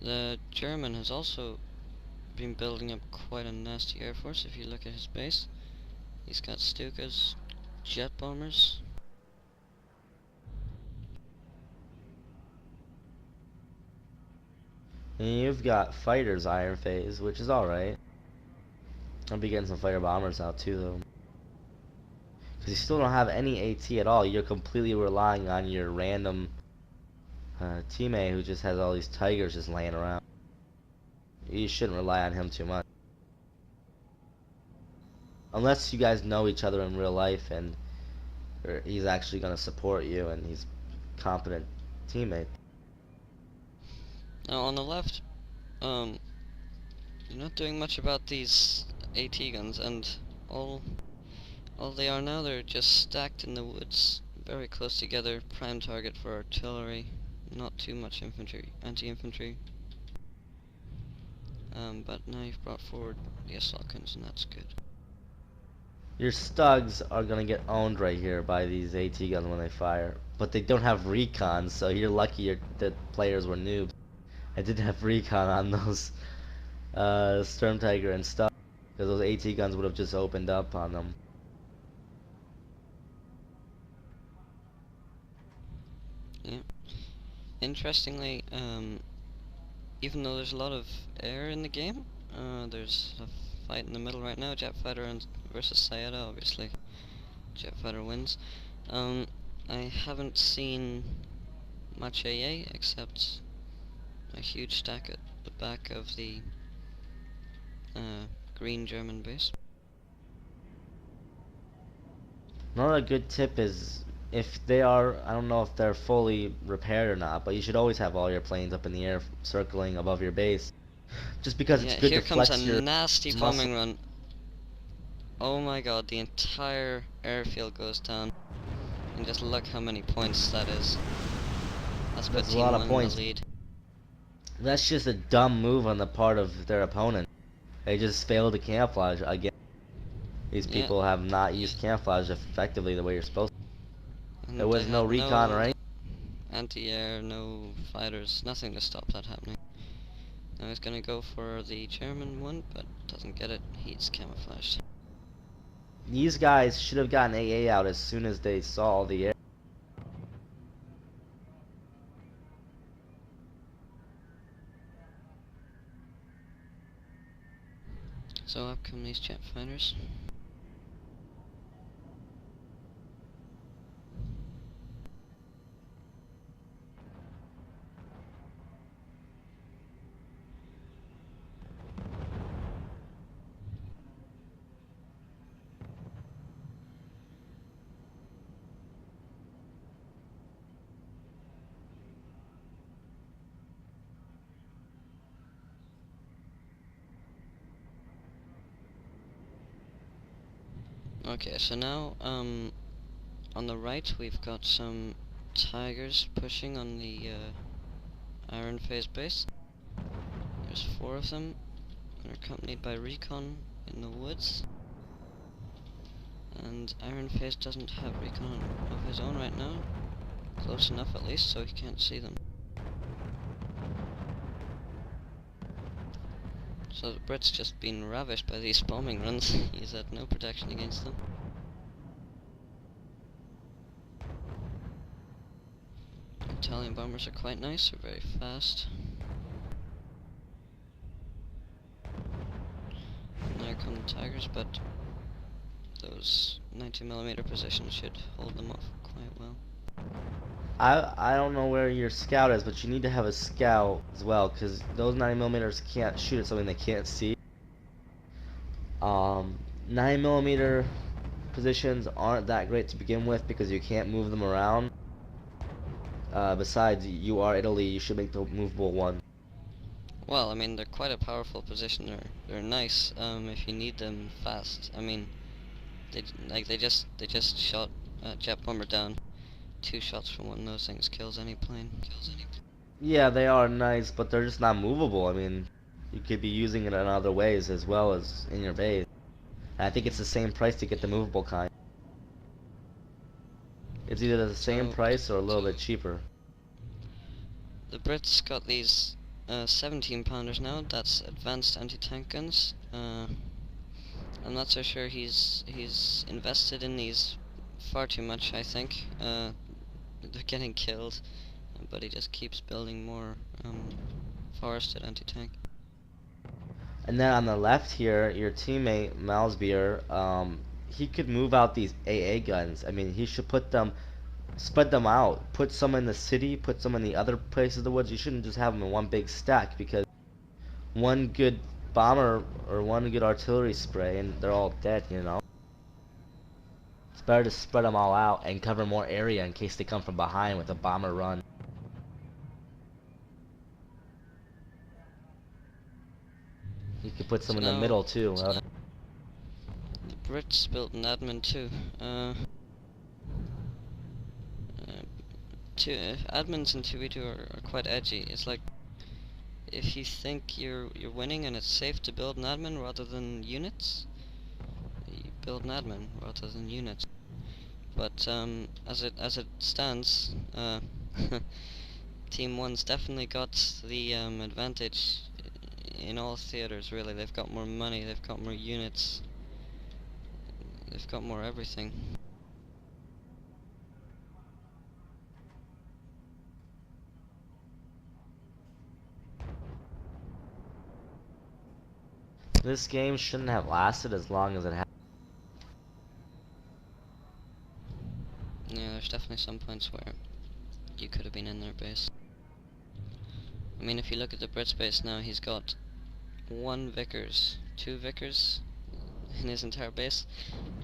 The German has also been building up quite a nasty air force. If you look at his base, he's got Stukas, jet bombers. And you've got fighters, ironphase, which is alright. I'll be getting some fighter bombers out too, though. Because you still don't have any AT at all. You're completely relying on your random teammate who just has all these tigers just laying around. You shouldn't rely on him too much. Unless you guys know each other in real life and he's actually going to support you and he's a competent teammate. Now on the left, you're not doing much about these AT guns, and all they are now, they're just stacked in the woods, very close together, prime target for artillery, not too much infantry, anti-infantry. But now you've brought forward the assault guns, and that's good. Your stugs are going to get owned right here by these AT guns when they fire. But they don't have recon, so you're lucky that players were noobs. I did have recon on those Storm Tiger and stuff, because those AT guns would have just opened up on them. Yeah. Interestingly, even though there's a lot of air in the game, there's a fight in the middle right now, jet fighter versus Sayeda. Obviously jet fighter wins. I haven't seen much AA except a huge stack at the back of the green German base. Another good tip is, if they are, I don't know if they're fully repaired or not, but you should always have all your planes up in the air circling above your base. Just because it's Yeah, good here to comes a flex your nasty muscle. bombing run. Oh my god, the entire airfield goes down. And just look how many points that is. That's put That's a Team lot 1 of in the points. lead. That's just a dumb move on the part of their opponent. They just failed to camouflage again. These Yeah, people have not used camouflage effectively the way you're supposed to. and There they was no had recon or no anything. anti-air, no fighters, nothing to stop that happening. Now he's gonna go for the German one, but doesn't get it. He's camouflaged. These guys should have gotten AA out as soon as they saw the air. So up come these jet fighters. Okay, so now on the right we've got some tigers pushing on the ironphase base. There's 4 of them. They're accompanied by recon in the woods. And ironphase doesn't have recon of his own right now. Close enough at least so he can't see them. So the Brit's just been ravished by these bombing runs. He's had no protection against them. Italian bombers are quite nice, they're very fast. And there come the tigers, but those 90mm positions should hold them off quite well. I don't know where your scout is, but you need to have a scout as well, because those 9mm can't shoot at something they can't see. 9mm positions aren't that great to begin with because you can't move them around. Besides, you are Italy, you should make the movable one. Well, I mean, they're quite a powerful position. They're nice if you need them fast. I mean, they just shot a jet bomber down. 2 shots from one of those things kills any plane. Yeah, they are nice, but they're just not movable. I mean, you could be using it in other ways as well as in your base. And I think it's the same price to get the movable kind. It's either the same So price or a little bit cheaper. the Brits got these 17 pounders now. That's advanced anti-tank guns. I'm not so sure he's invested in these far too much, I think. They're getting killed, but he just keeps building more forested anti-tank. And then on the left here, your teammate Malsbeer, he could move out these AA guns. I mean, he should spread them out. Put some in the city, put some in the other places of the woods. You shouldn't just have them in one big stack, because one good bomber or one good artillery spray and they're all dead, you know? It's better to spread them all out and cover more area in case they come from behind with a bomber run. You could put some in the middle too. The Brits built an admin too. Admins in 2v2 are quite edgy. It's like, if you think you're winning and it's safe to build an admin rather than units, you build an admin rather than units. But as it stands, Team 1's definitely got the advantage in all theaters. Really, they've got more money, they've got more units, they've got more everything. This game shouldn't have lasted as long as it has. Yeah, there's definitely some points where you could have been in their base. I mean, if you look at the Brits base now, he's got 2 Vickers in his entire base.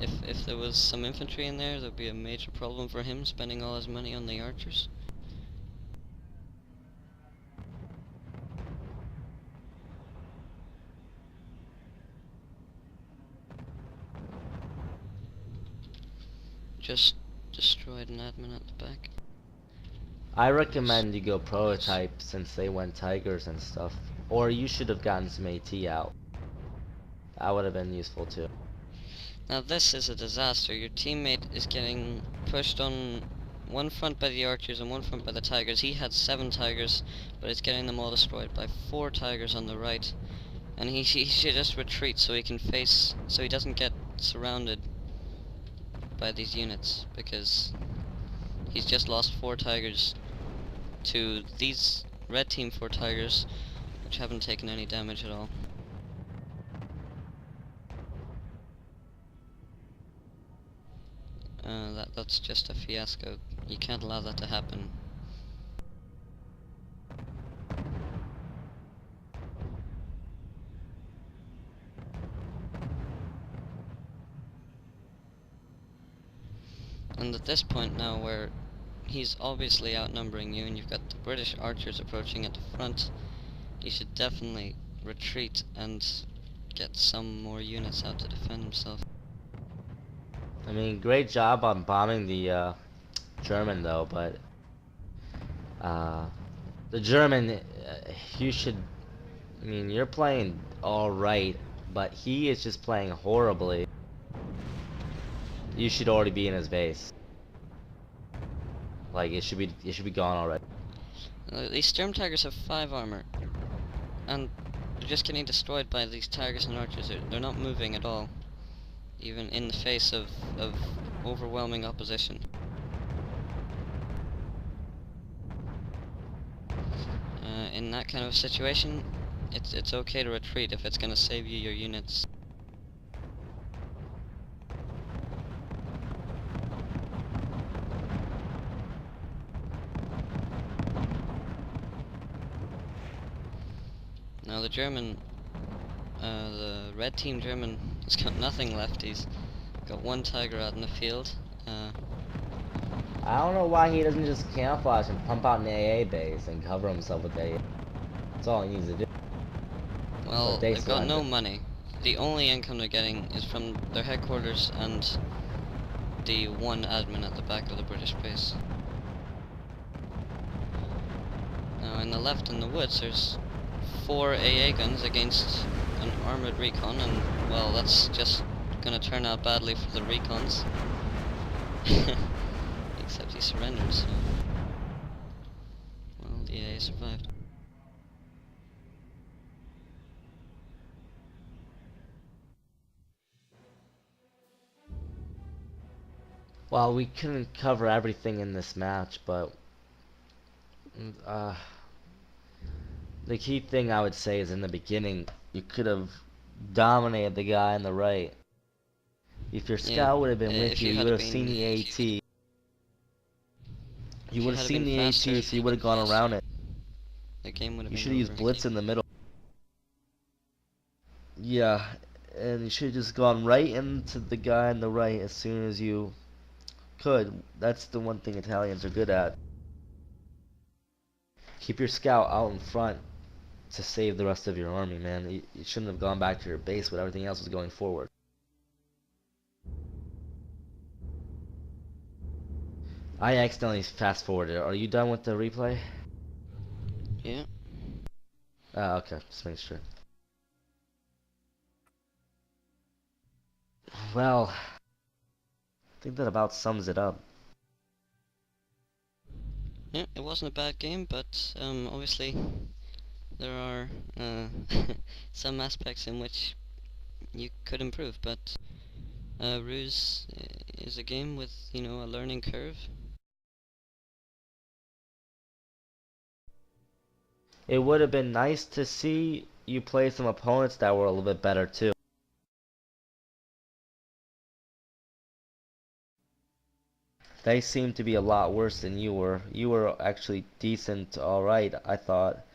If there was some infantry in there, there'd be a major problem for him spending all his money on the archers. Just destroyed an admin at the back. I recommend you go prototype since they went tigers and stuff. Or you should have gotten some AT out. That would have been useful too. Now this is a disaster. Your teammate is getting pushed on one front by the archers and one front by the tigers. He had 7 tigers, but it's getting them all destroyed by 4 tigers on the right. And he should just retreat so he can face, so he doesn't get surrounded by these units, because he's just lost 4 tigers to these red team 4 tigers, which haven't taken any damage at all. That's just a fiasco. You can't allow that to happen. And at this point now, where he's obviously outnumbering you and you've got the British archers approaching at the front, he should definitely retreat and get some more units out to defend himself. I mean, great job on bombing the German though, but the German, you should, I mean, you're playing alright, but he is just playing horribly. You should already be in his base. Like, it should be gone already. These Sturm Tigers have 5 armor, and they're just getting destroyed by these Tigers and Archers. They're not moving at all, even in the face of overwhelming opposition. In that kind of situation, it's okay to retreat if it's going to save you your units. Now the German, the red team German, has got nothing left. He's got 1 tiger out in the field. I don't know why he doesn't just camouflage and pump out an AA base and cover himself with AA. That's all he needs to do. Well, they've got no money. The only income they're getting is from their headquarters and the 1 admin at the back of the British base. Now in the left in the woods there's 4 AA guns against an armoured recon, and well, that's just gonna turn out badly for the recons. Except he surrendered, so well, the AA survived. Well, we couldn't cover everything in this match, but uh, the key thing I would say is in the beginning, you could have dominated the guy on the right. If your Yeah, scout would have been with if you, you you would had have seen been, the AT. You if would you have had seen been the faster, AT, so you would have gone around it. the game would have You been should have used over. blitz in the middle. Yeah, and you should have just gone right into the guy on the right as soon as you could. That's the one thing Italians are good at. Keep your scout out in front to save the rest of your army, man. You shouldn't have gone back to your base when everything else was going forward. I accidentally fast forwarded. Are you done with the replay? Yeah. Okay, just make sure. Well, I think that about sums it up. Yeah, it wasn't a bad game, but obviously there are some aspects in which you could improve. But Ruse is a game with, you know, a learning curve. It would have been nice to see you play some opponents that were a little bit better too. They seemed to be a lot worse than you were. You were actually decent, alright, I thought.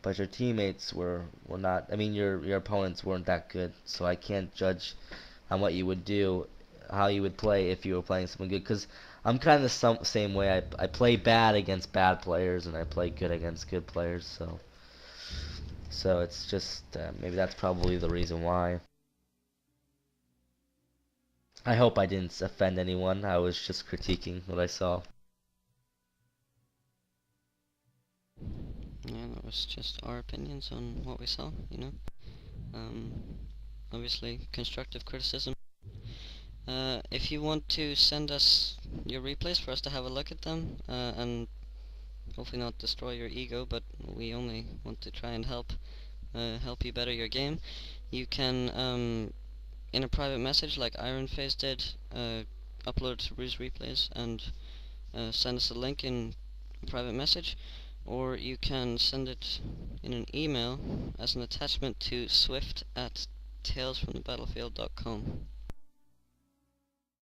But your teammates were not. I mean, your opponents weren't that good. So I can't judge on what you would do, how you would play if you were playing someone good. Because I'm kind of the same way. I play bad against bad players, and I play good against good players. So it's just maybe that's probably the reason why. I hope I didn't offend anyone. I was just critiquing what I saw. Yeah, that was just our opinions on what we saw, you know. Um, Obviously, constructive criticism. If you want to send us your replays for us to have a look at them, and hopefully not destroy your ego, but we only want to try and help you better your game, you can, in a private message like ironphase did, upload to Ruse Replays and send us a link in a private message, or you can send it in an email as an attachment to swift at talesfromthebattlefield.com.